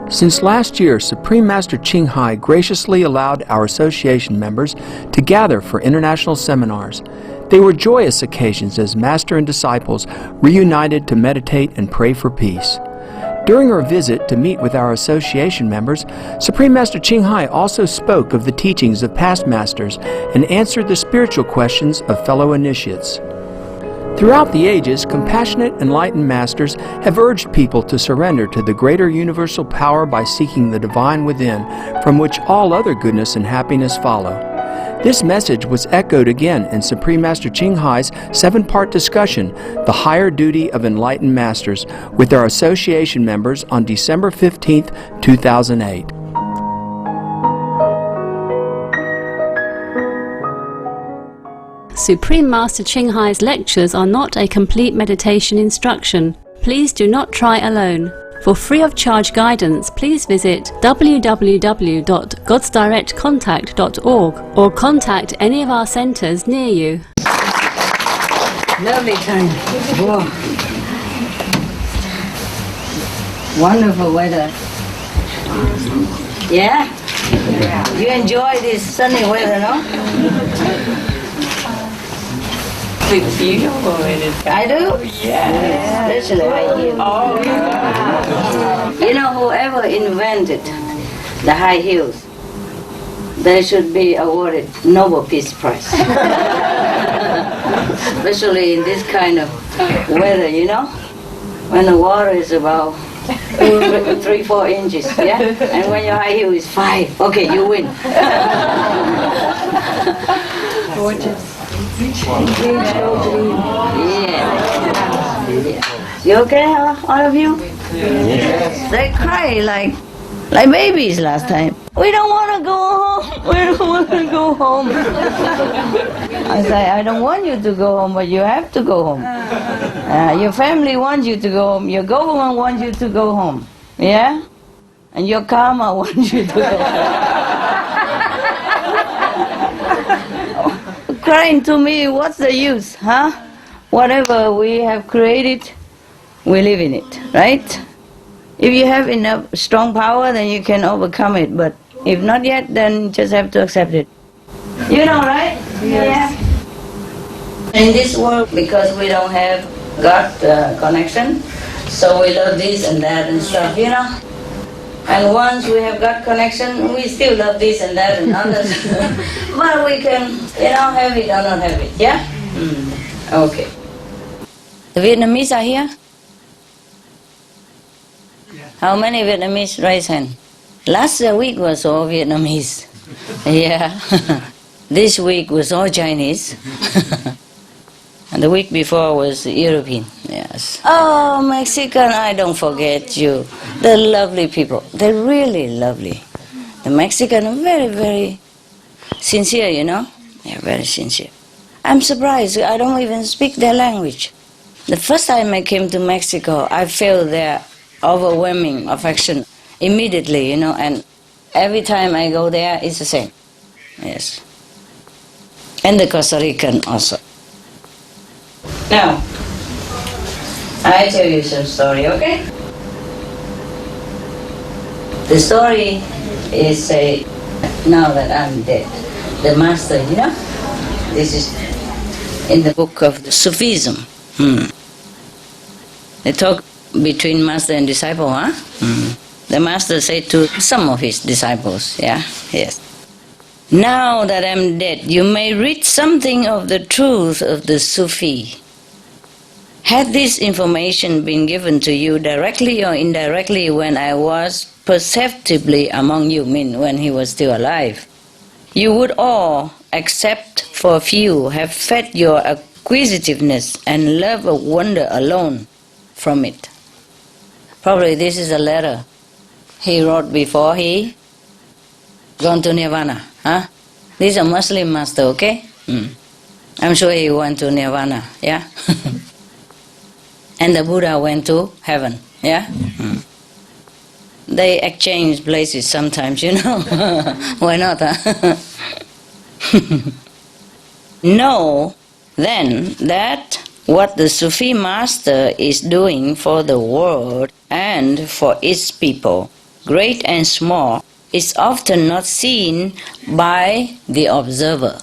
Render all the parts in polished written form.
Since last year, Supreme Master Ching Hai graciously allowed our association members to gather for international seminars. They were joyous occasions as Master and disciples reunited to meditate and pray for peace. During our visit to meet with our association members, Supreme Master Ching Hai also spoke of the teachings of past masters and answered the spiritual questions of fellow initiates. Throughout the ages, compassionate, enlightened masters have urged people to surrender to the greater universal power by seeking the divine within, from which all other goodness and happiness follow. This message was echoed again in Supreme Master Ching Hai's 7-part discussion, The Higher Duty of Enlightened Masters, with our association members on December 15, 2008. Supreme Master Ching Hai's lectures are not a complete meditation instruction. Please do not try alone. For free of charge guidance, please visit www.godsdirectcontact.org or contact any of our centers near you. Lovely time. Whoa. Wonderful weather. Yeah? You enjoy this sunny weather, no? It's beautiful and it's I do? yeah. Especially high heels. Oh yeah. You know, whoever invented the high heels, they should be awarded Nobel Peace Prize. Especially in this kind of weather, you know? When the water is about 3-4 inches, yeah? And when your high heel is 5, okay, you win. Gorgeous. Yeah. You okay, all of you? Yes. They cry like babies last time. We don't want to go home. We don't want to go home. I say, I don't want you to go home, but you have to go home. Your family wants you to go home. Your government wants you to go home. Yeah? And your karma wants you to go home. Crying to me, what's the use, huh? Whatever we have created, we live in it, right? If you have enough strong power, then you can overcome it. But if not yet, then just have to accept it. You know, right? Yes. Yeah. In this world, because we don't have God connection, so we love this and that and stuff, you know? And once we have God connection, we still love this and that and others. But we can, you know, have it or not have it, yeah? Okay. The Vietnamese are here? How many Vietnamese? Raise hand. Last week was all Vietnamese. Yeah. This week was all Chinese. And the week before was European. Yes. Oh, Mexican, I don't forget you. They're lovely people. They're really lovely. The Mexican are very, very sincere, you know? They're very sincere. I'm surprised. I don't even speak their language. The first time I came to Mexico, I felt their overwhelming affection immediately, you know, and every time I go there, it's the same. Yes. And the Costa Rican also. Now, I tell you some story, okay? The story is now that I'm dead, the master, you know? This is in the book of the Sufism. They talk between master and disciple, huh? The master said to some of his disciples, yeah, yes. Now that I'm dead, you may read something of the truth of the Sufi. Had this information been given to you directly or indirectly when I was perceptibly among you, mean when he was still alive, you would all, except for a few, have fed your acquisitiveness and love of wonder alone from it. Probably this is a letter he wrote before he gone to Nirvana. Huh? This is a Muslim master, okay? I'm sure he went to Nirvana, yeah? And the Buddha went to heaven, yeah? They exchange places sometimes, you know? Why not, huh? Know, then, that what the Sufi master is doing for the world and for its people great and small, is often not seen by the observer.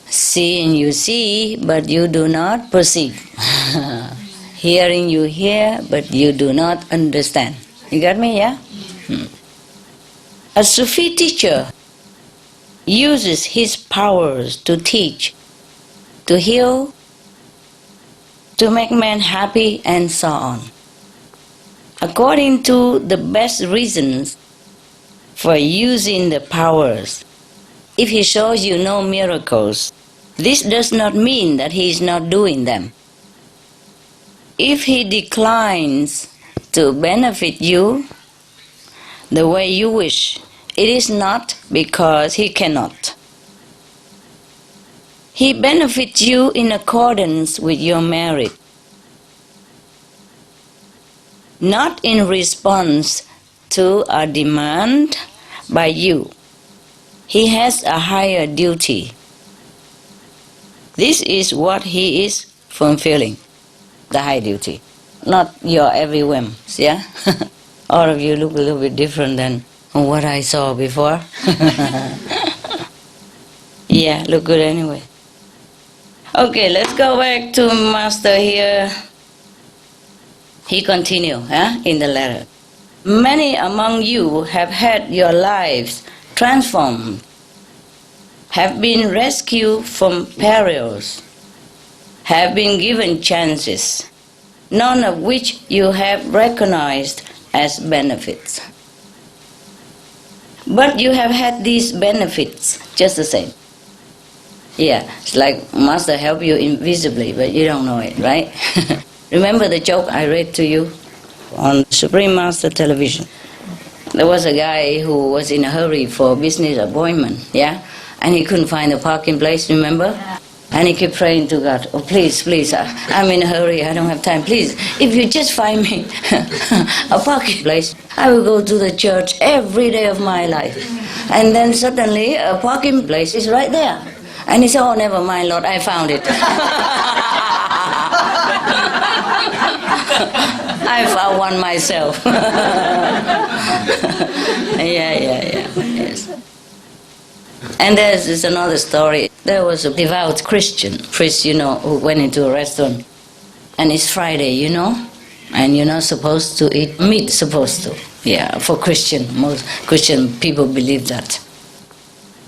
Seeing you see, but you do not perceive. Hearing you hear, but you do not understand. You got me, yeah? A Sufi teacher uses his powers to teach, to heal, to make men happy, and so on. According to the best reasons for using the powers, if he shows you no miracles, this does not mean that he is not doing them. If he declines to benefit you the way you wish, it is not because he cannot. He benefits you in accordance with your merit, not in response to a demand by you. He has a higher duty. This is what he is fulfilling, the high duty, not your every whim, yeah? All of you look a little bit different than what I saw before. Yeah, look good anyway. Okay, let's go back to Master here. He continued in the letter. Many among you have had your lives transformed, have been rescued from perils, have been given chances, none of which you have recognized as benefits. But you have had these benefits just the same. Yeah, it's like Master help you invisibly, but you don't know it, right? Remember the joke I read to you on Supreme Master television? There was a guy who was in a hurry for a business appointment, yeah? And he couldn't find a parking place, remember? And he kept praying to God, oh please, please, I'm in a hurry, I don't have time. Please, if you just find me a parking place, I will go to the church every day of my life. And then suddenly a parking place is right there. And he said, oh, never mind, Lord, I found it. I found one myself. Yeah, yes. And there's another story. There was a devout Christian priest, who went into a restaurant. And it's Friday, and you're not supposed to eat meat, supposed to. Yeah, for Christian, most Christian people believe that.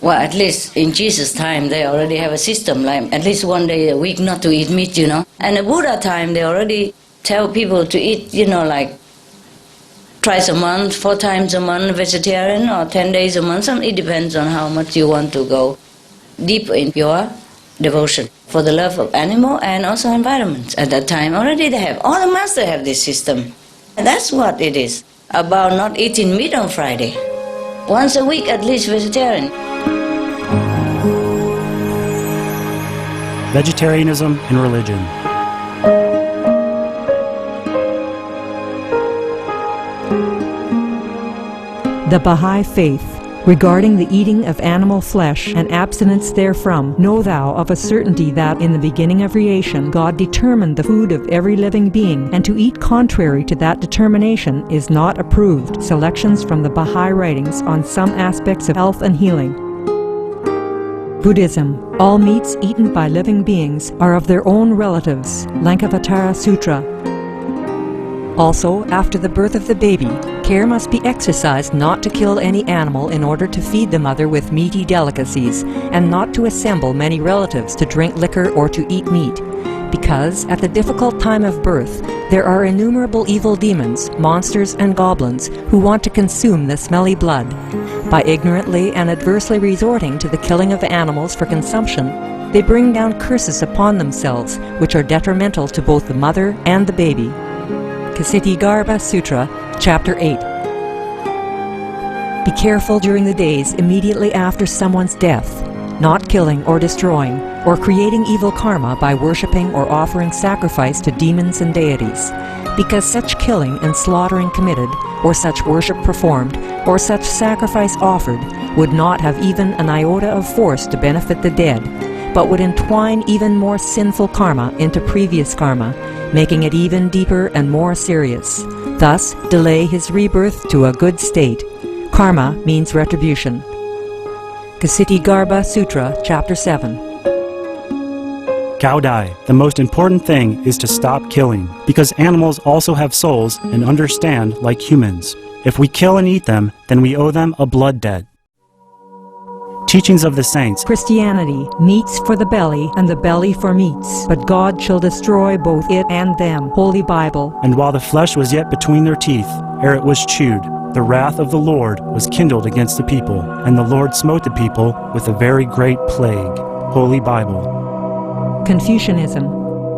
Well, at least in Jesus' time, they already have a system, like at least one day a week not to eat meat, And in Buddha time, they already tell people to eat, like twice a month, 4 times a month vegetarian, or 10 days a month. It depends on how much you want to go deep in your devotion for the love of animal and also environment. At that time, already they have, all the masters have this system. And that's what it is, about not eating meat on Friday. Once a week, at least vegetarian. Vegetarianism and religion. The Baha'i Faith. Regarding the eating of animal flesh and abstinence therefrom, know thou of a certainty that in the beginning of creation God determined the food of every living being, and to eat contrary to that determination is not approved. Selections from the Baha'i writings on some aspects of health and healing. Buddhism. All meats eaten by living beings are of their own relatives. Lankavatara Sutra. Also, after the birth of the baby, care must be exercised not to kill any animal in order to feed the mother with meaty delicacies, and not to assemble many relatives to drink liquor or to eat meat, because at the difficult time of birth there are innumerable evil demons, monsters and goblins who want to consume the smelly blood. By ignorantly and adversely resorting to the killing of animals for consumption, they bring down curses upon themselves which are detrimental to both the mother and the baby. Kshitigarbha Sutra, Chapter 8. Be careful during the days immediately after someone's death, not killing or destroying, or creating evil karma by worshipping or offering sacrifice to demons and deities, because such killing and slaughtering committed, or such worship performed, or such sacrifice offered, would not have even an iota of force to benefit the dead, but would entwine even more sinful karma into previous karma, making it even deeper and more serious. thus delay his rebirth to a good state. Karma means retribution. Kasiti Garbha Sutra, Chapter 7. Gaudai, the most important thing is to stop killing, because animals also have souls and understand like humans. If we kill and eat them, then we owe them a blood debt. Teachings of the Saints. Christianity, meats for the belly, and the belly for meats. But God shall destroy both it and them. Holy Bible. And while the flesh was yet between their teeth, ere it was chewed, the wrath of the Lord was kindled against the people, and the Lord smote the people with a very great plague. Holy Bible. Confucianism.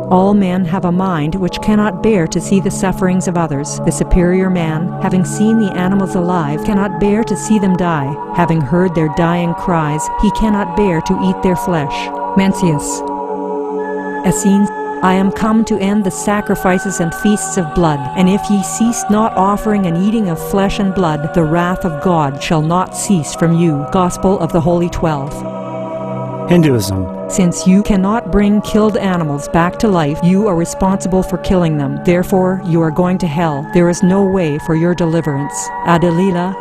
All men have a mind which cannot bear to see the sufferings of others. The superior man, having seen the animals alive, cannot bear to see them die. Having heard their dying cries, he cannot bear to eat their flesh. Mencius. Essenes. I am come to end the sacrifices and feasts of blood, and if ye cease not offering and eating of flesh and blood, the wrath of God shall not cease from you. Gospel of the Holy 12. Hinduism. Since you cannot bring killed animals back to life, you are responsible for killing them. Therefore, you are going to hell. There is no way for your deliverance. Adalila.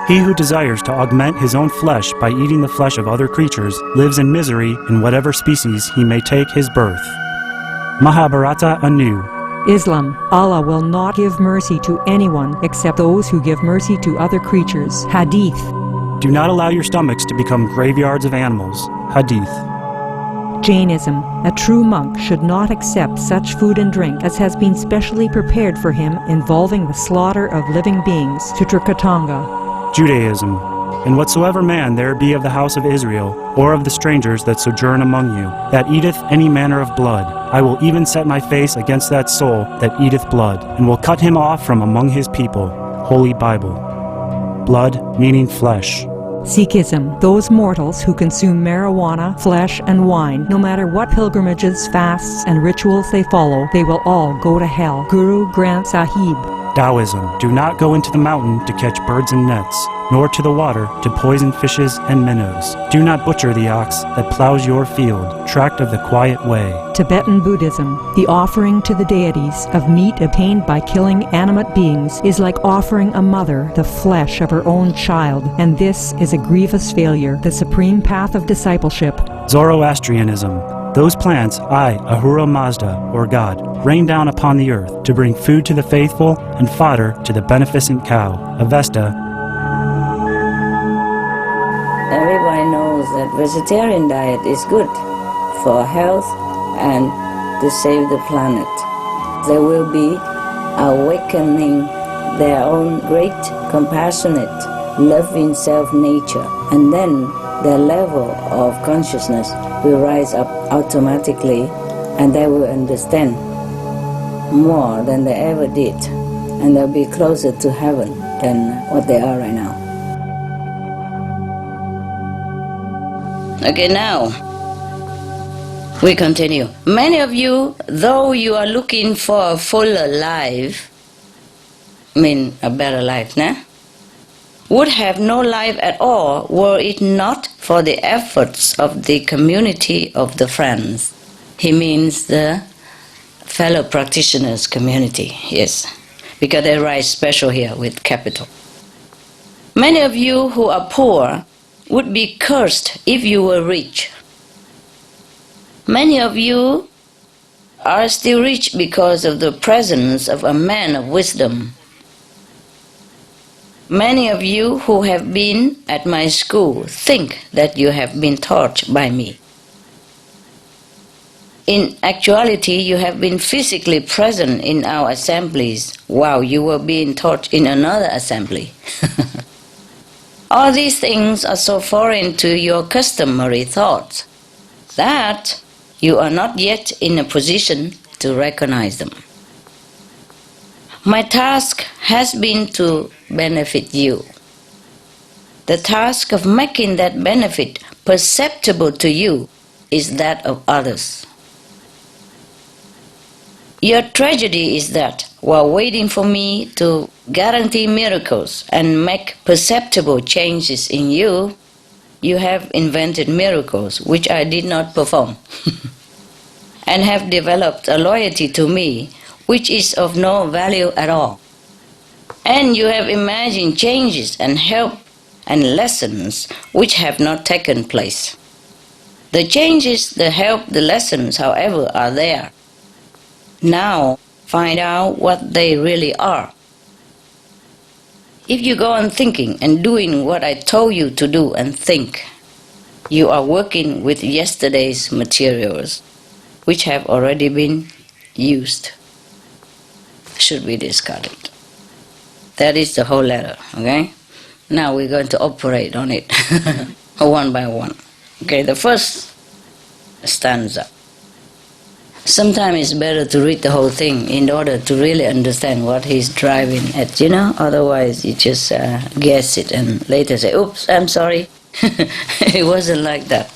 He who desires to augment his own flesh by eating the flesh of other creatures lives in misery in whatever species he may take his birth. Mahabharata anew. Islam. Allah will not give mercy to anyone except those who give mercy to other creatures. Hadith. Do not allow your stomachs to become graveyards of animals. Hadith. Jainism. A true monk should not accept such food and drink as has been specially prepared for him involving the slaughter of living beings. Sutrakatanga. Judaism. And whatsoever man there be of the house of Israel, or of the strangers that sojourn among you, that eateth any manner of blood, I will even set my face against that soul that eateth blood, and will cut him off from among his people. Holy Bible. Blood meaning flesh. Sikhism. Those mortals who consume marijuana, flesh, and wine, no matter what pilgrimages, fasts, and rituals they follow, they will all go to hell. Guru Granth Sahib. Taoism. Do not go into the mountain to catch birds and nets, nor to the water to poison fishes and minnows. Do not butcher the ox that plows your field, tract of the quiet way. Tibetan Buddhism. The offering to the deities of meat obtained by killing animate beings is like offering a mother the flesh of her own child, and this is a grievous failure. The supreme path of discipleship. Zoroastrianism. Those plants I, Ahura Mazda, or God, rain down upon the earth to bring food to the faithful and fodder to the beneficent cow. Avesta. Everybody knows that vegetarian diet is good for health and to save the planet. They will be awakening their own great, compassionate, loving self-nature, and then their level of consciousness will rise up automatically, and they will understand more than they ever did, and they'll be closer to heaven than what they are right now. Okay, now we continue. Many of you, though you are looking for a fuller life, a better life, would have no life at all were it not for the efforts of the community of the friends. He means the fellow practitioners community, yes, because they write special here with capital. Many of you who are poor would be cursed if you were rich. Many of you are still rich because of the presence of a man of wisdom. Many of you who have been at my school think that you have been taught by me. In actuality, you have been physically present in our assemblies while you were being taught in another assembly. All these things are so foreign to your customary thoughts that you are not yet in a position to recognize them. My task has been to benefit you. The task of making that benefit perceptible to you is that of others. Your tragedy is that while waiting for me to guarantee miracles and make perceptible changes in you, you have invented miracles which I did not perform and have developed a loyalty to me which is of no value at all. And you have imagined changes and help and lessons which have not taken place. The changes, the help, the lessons, however, are there. Now, find out what they really are. If you go on thinking and doing what I told you to do and think, you are working with yesterday's materials, which have already been used, should be discarded. That is the whole letter, okay? Now we're going to operate on it one by one. Okay, the first stanza. Sometimes it's better to read the whole thing in order to really understand what he's driving at, otherwise you just guess it and later say, oops, I'm sorry. It wasn't like that.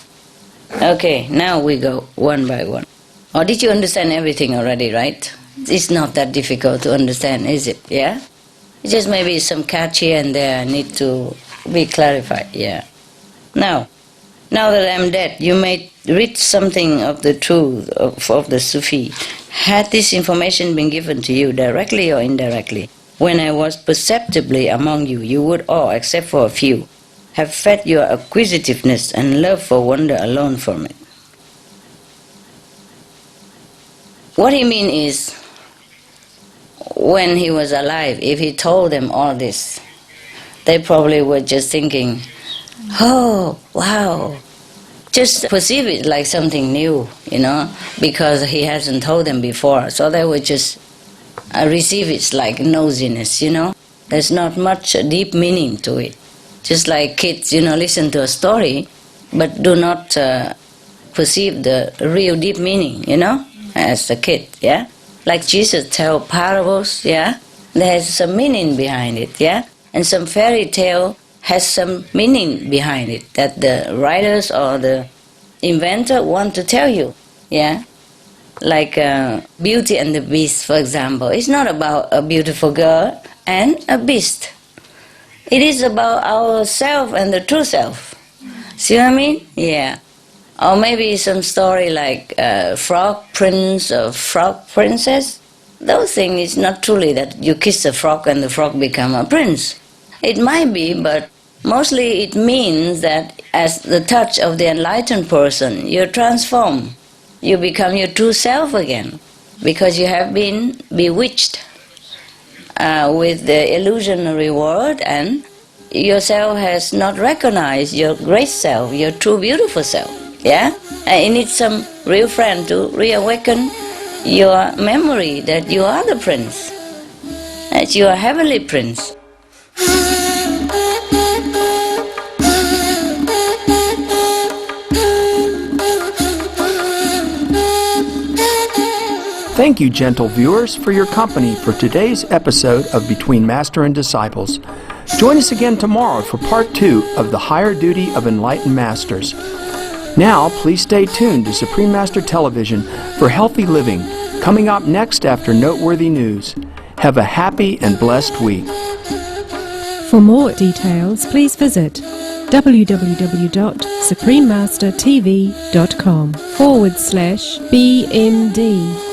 Okay, now we go one by one. Or did you understand everything already, right? It's not that difficult to understand, is it? Yeah? It's just maybe some catch here and there need to be clarified, yeah. Now that I'm dead, you may read something of the truth of the Sufi. Had this information been given to you directly or indirectly, when I was perceptibly among you, you would all, except for a few, have fed your acquisitiveness and love for wonder alone from it. What he means is, when he was alive, if he told them all this, they probably were just thinking, oh, wow. Just perceive it like something new, because he hasn't told them before. So they would just receive it like nosiness, There's not much deep meaning to it. Just like kids, listen to a story, but do not perceive the real deep meaning, as a kid, yeah? Like Jesus tell parables, yeah? There's some meaning behind it, yeah? And some fairy tale has some meaning behind it that the writers or the inventor want to tell you, yeah? Like Beauty and the Beast, for example. It's not about a beautiful girl and a beast. It is about ourself and the true self. See what I mean? Yeah. Or maybe some story like Frog Prince or Frog Princess. Those things is not truly that you kiss a frog and the frog become a prince. It might be, but mostly it means that as the touch of the enlightened person, you're transformed. You become your true self again because you have been bewitched with the illusionary world, and yourself has not recognized your great self, your true beautiful self. Yeah? And you need some real friend to reawaken your memory that you are the prince, that you are heavenly prince. Thank you, gentle viewers, for your company for today's episode of Between Master and Disciples. Join us again tomorrow for part 2 of The Higher Duty of Enlightened Masters. Now, please stay tuned to Supreme Master Television for healthy living, coming up next after noteworthy news. Have a happy and blessed week. For more details, please visit www.suprememastertv.com/BMD